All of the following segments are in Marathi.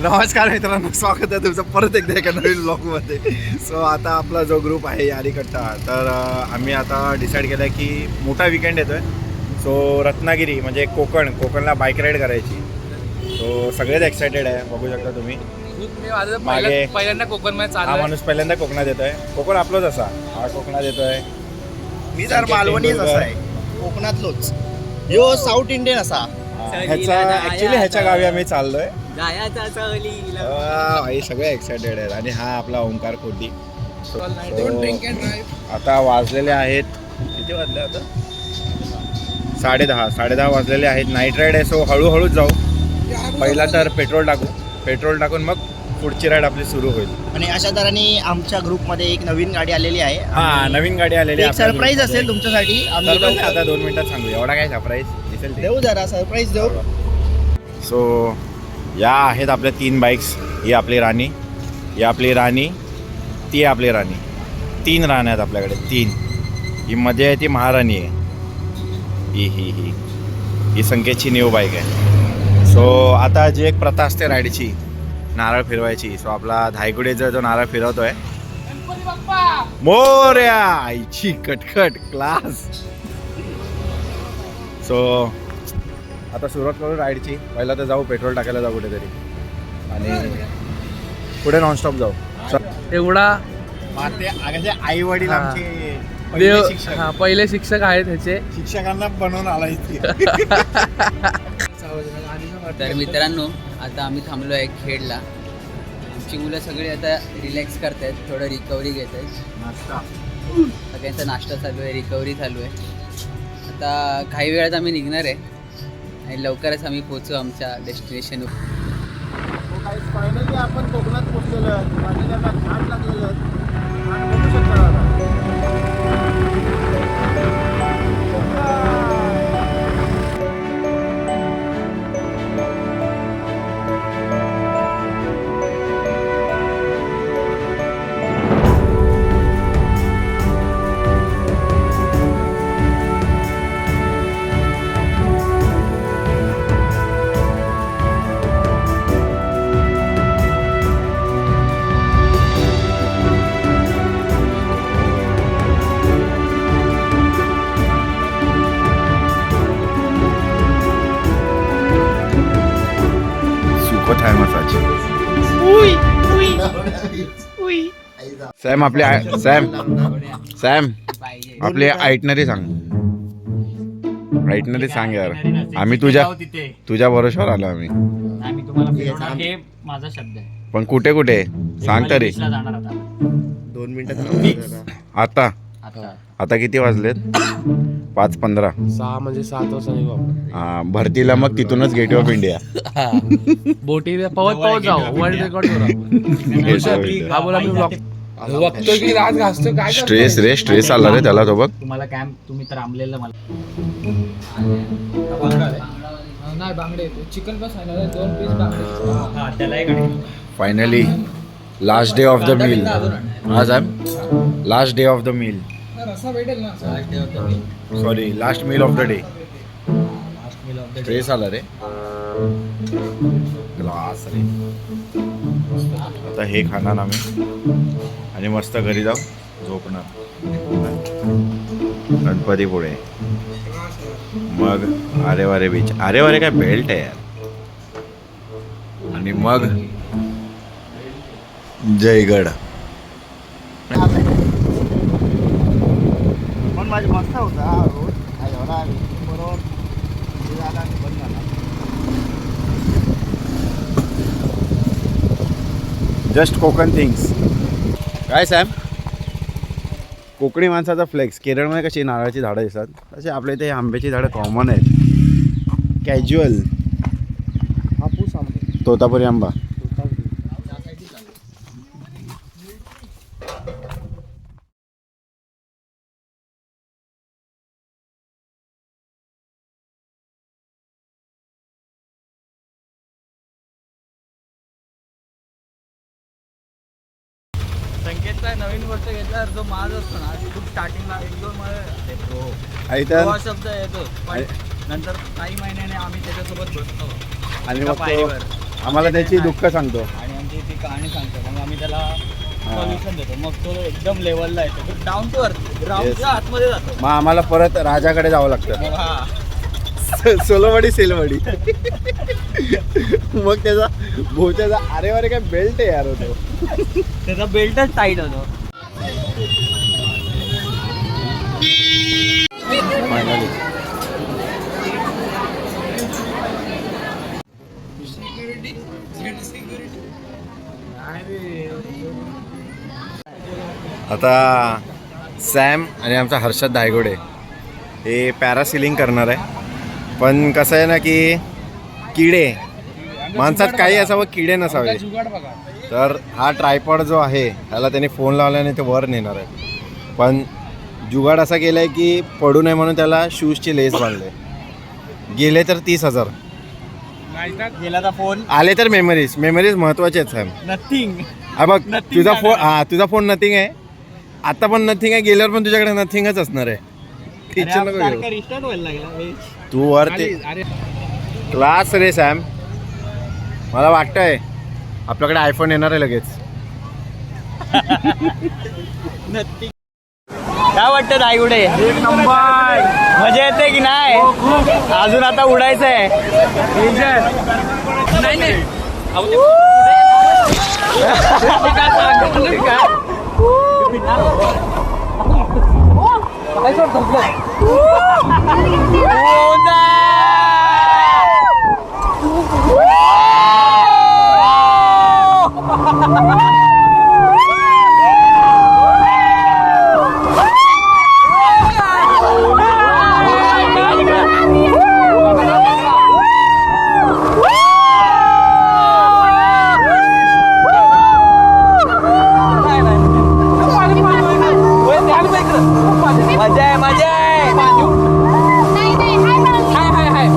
नमस्कार मित्रांनो, स्वागत आहे तुमचं परत एकदा एका नवीन व्लॉगमध्ये. सो आता आपला जो ग्रुप आहे यारी कट्टा, तर आम्ही आता डिसाईड केलं आहे की मोठा विकेंड येतो आहे. सो रत्नागिरी म्हणजे कोकणला बाईक राईड करायची. सो सगळेच एक्सायटेड आहे, बघू शकता तुम्ही. मागे पहिल्यांदा कोकणमध्ये हा माणूस पहिल्यांदा कोकणात येतो आहे. कोकण आपलंच असा, हा कोकणात येतो आहे. मी जर मालवणीच असा आहे, कोकणातलोच. यो साऊथ इंडियन असा. ह्याच्या गावी आम्ही चाललोय. गायाचा आई सगळे एक्सायटेड आहेत. आणि हा आपला ओंकार कोटी. आता वाजलेले आहेत, किती वाजले आता? 10:30 वाजलेले आहेत. नाईट राईड आहे, सो हळूहळूच जाऊ. पहिला तर पेट्रोल टाकून मग पुढची राईड आपली सुरू होईल. आणि अशा तऱ्हेने आमच्या ग्रुपमध्ये एक नवीन गाडी आलेली आहे. हा, नवीन गाडी आलेली आहे. सरप्राईज असेल तुमच्यासाठी. आम्ही आता 2 मिनिटात सांगू. एवढा काय सरप्राईज दिसेल ते. देऊ, जरा सरप्राईज देऊ. सो या आहेत आपल्या 3 बाईक्स. ही आपली राणी, ही आपली राणी, ती आपली राणी. 3 राण्या आहेत आपल्याकडे, 3. ही मध्ये आहे ती महाराणी आहे. ही संकेतची न्यू बाईक आहे. सो आता जी एक प्रथा असते राईडची, नारळ फिरवायची. सो आपला धायगुडेचा जो नारळ फिरवतोय, मोरया आईची कटकट क्लास. सो आता सुरुवात करू राईडची. पहिला तर जाऊ, पेट्रोल टाकायला जाऊ कुठेतरी, आणि पुढे नॉनस्टॉप जाऊ. एवढा आई वडील आमचे देव शिक्षक. पहिले शिक्षक आहेत ह्याचे. शिक्षकांना बनवून आला इथे. तर मित्रांनो, आता आम्ही थांबलो आहे खेडला. आमची मुलं सगळी आता रिलॅक्स करत आहेत, थोडं रिकव्हरी घेत आहेत. सगळ्यांचा नाश्ता चालू आहे, रिकव्हरी चालू आहे. आता काही वेळात आम्ही निघणार आहे आणि लवकरच आम्ही पोहोचू आमच्या डेस्टिनेशनवर. फायनली आपण कोकणात पोहोचलेलो आहोत. फायनली आता घाट लागलेलो आहोत. आणि बघू शकता आता. सॅम आपली आयटनरी सांग. आयटनरी सांग यार. आम्ही तुझ्या भरोशावर आलो आम्ही. आम्ही तुम्हाला फिरवणार, हे माझा शब्द आहे. पण कुठे सांग तरी. 2 मिनिटात आता किती वाजलेत? 5:15. 6 म्हणजे 7 वाजता निघू आपण. भरतीला मग तिथूनच गेट ऑफ इंडिया. बोटी पवत जाऊ. वर्ल्ड रेकॉर्ड हा बोला. मी बघतोय की रात घासतो काय. स्ट्रेस आला रे त्याला. तो बघ, तुम्हाला कॅम्प तुम्ही तर आंबलेलं मला. नाही बांगडे, चिकन बस आहे ना, 2 पीस बांगडे. हा, त्याला एक finally last day of the meal. आज last day of the meal. रस्सा भेटेल ना. Sorry, last meal of the day. Stress आला रे. ग्लास रे. आता हे खाणार आम्ही आणि मस्त घरी जाऊ झोपणार. गणपती पुढे मग आरेवारे बीच. आरेवारे काय बेल्ट आहे यार. आणि मग जयगड. पण माझी मस्त होता हा रोड. एवढा बरोबर झाला आणि बंद झाला. Just Konkan things. काय सॅम? कोकणी माणसाचा फ्लेक्स. केरळमध्ये कशी नारळाची झाडं दिसतात, तसे आपल्या इथे आंब्याची झाडं कॉमन आहेत. कॅज्युअल. हापूस आंबे. तोतापुरी आंबा. संकेतचा नवीन गोष्ट घेतल्यावर जो माज असतो ना, खूप स्टार्टिंगला 1-2 मध्ये इथं शब्द येतो, पण नंतर काही महिन्याने आम्ही त्याच्यासोबत बसतो आणि मग पायरीवर. आम्हाला त्याची दुःख सांगतो. आणि आमची ती कहाणी सांगतो, मग आम्ही त्याला सोल्युशन देतो. मग तो एकदम लेवलला येतो, डाऊन टू अर्थ, ग्राउंडच्या आतमध्ये जातो. मग आम्हाला परत राजाकडे जावं लागतं. मग हा सोलवडी सेलवडी. मग त्याचा भोवच्याचा अरे वारे काय बेल्ट आहे यार होतो. त्याचा बेल्टच टाईट होतो. फायनली आता सॅम आणि आमचा हर्षद धायगोडे हे पॅरासिलिंग करणार आहे. पण कसं आहे ना की किडे माणसात काही असावं, किडे नसावे. तर हा ट्रायपॉड जो आहे ह्याला त्याने फोन लावल्याने ते वर नेणार आहे. पण जुगाड असा केला आहे की पडू नये म्हणून त्याला शूजची लेस बांधले. गेले तर 30,000, गेला तर फोन आले तर मेमरीज महत्त्वाचे आहेत सॅम. नथिंग. हा बघ Nothing तुझा जाणार फोन, हा तुझा फोन नथिंग आहे आता, पण नथिंग आहे, गेल्यावर पण तुझ्याकडे नथिंगच असणार आहे. टेन्शन नको घेऊ. रिस्टार्ट व्हायला लागला. तू वर ते क्लास रे सॅम. मला वाटतंय आपल्याकडे आयफोन येणार आहे लगेच. काय वाटतं धायगुडे? एक नंबर. मजा येते की नाही? अजून आता उडायचं आहे. मजा आहे, मजा आहे. नाही नाही हाय हाय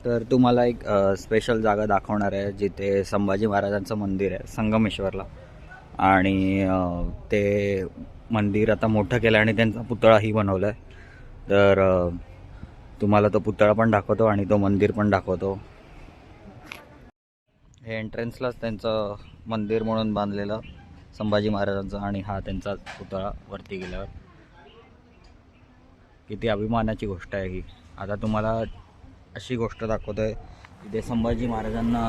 तर तुम्हाला एक स्पेशल जागा दाखवणार आहे जिथे संभाजी महाराजांचं मंदिर आहे संगमेश्वरला. आणि ते मंदिर आता मोठं केलं आणि त्यांचा पुतळाही बनवला आहे. तर तुम्हाला तो पुतळा पण दाखवतो आणि तो मंदिर पण दाखवतो. हे एंट्रन्सलाच त्यांचं मंदिर म्हणून बांधलेलं संभाजी महाराजांचं, आणि हा त्यांचा पुतळा वरती गेल्यावर. किती अभिमानाची गोष्ट आहे ही. आता तुम्हाला अशी गोष्ट दाखवतो आहे इथे संभाजी महाराजांना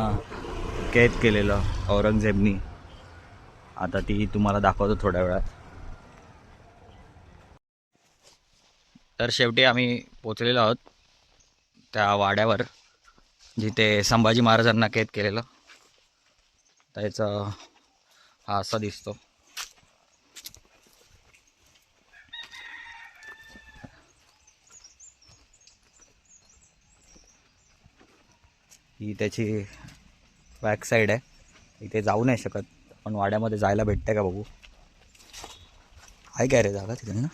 कैद केलेलं औरंगजेबनी. आता ती तुम्हाला दाखवतो थोड्या वेळात. तर शेवटी आम्ही पोचलेलो आहोत त्या वाड्यावर जिथे संभाजी महाराजांना कैद केलेलं. त्याचं हा असा दिसतो. ही त्याची बॅक साईड आहे. इथे जाऊ नाही शकत, पण वाड्यामध्ये जायला भेटते का बघू. आहे काय रे जागा तिथे ना?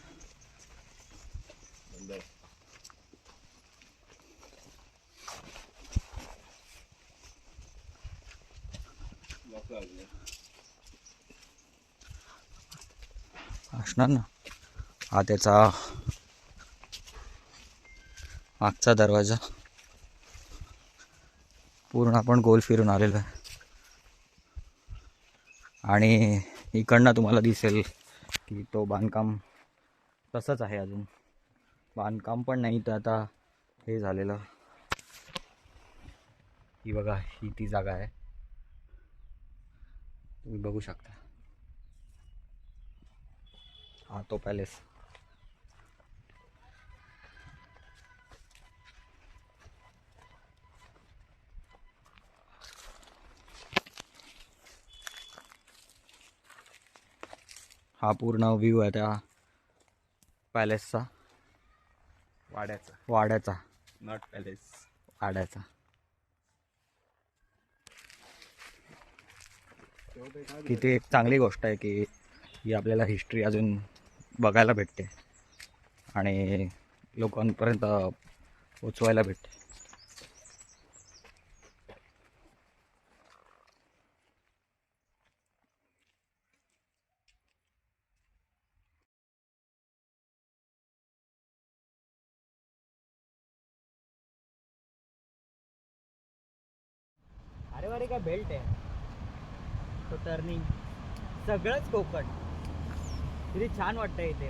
असणार ना. हा त्याचा मागचा दरवाजा. पूर्ण आपण गोल फिरून आलेलो आहे. आणि इकडनं तुम्हाला दिसेल की तो बांधकाम तसंच आहे. अजून बांधकाम पण नाही तर आता हे झालेलं. ही बघा, ही ती जागा आहे, तुम्ही बघू शकता. हा तो पॅलेस. हा पूर्ण व्ह्यू आहे त्या पॅलेसचा, वाड्याचा नॉट पॅलेस, वाड्याचा. किती एक चांगली गोष्ट आहे की ही आपल्याला हिस्ट्री अजून बघायला भेटते आणि लोकांपर्यंत पोचवायला भेटते. कन्याकुमारी काय बेल्ट आहे तो टर्निंग सगळंच कोकण किती छान वाटतं इथे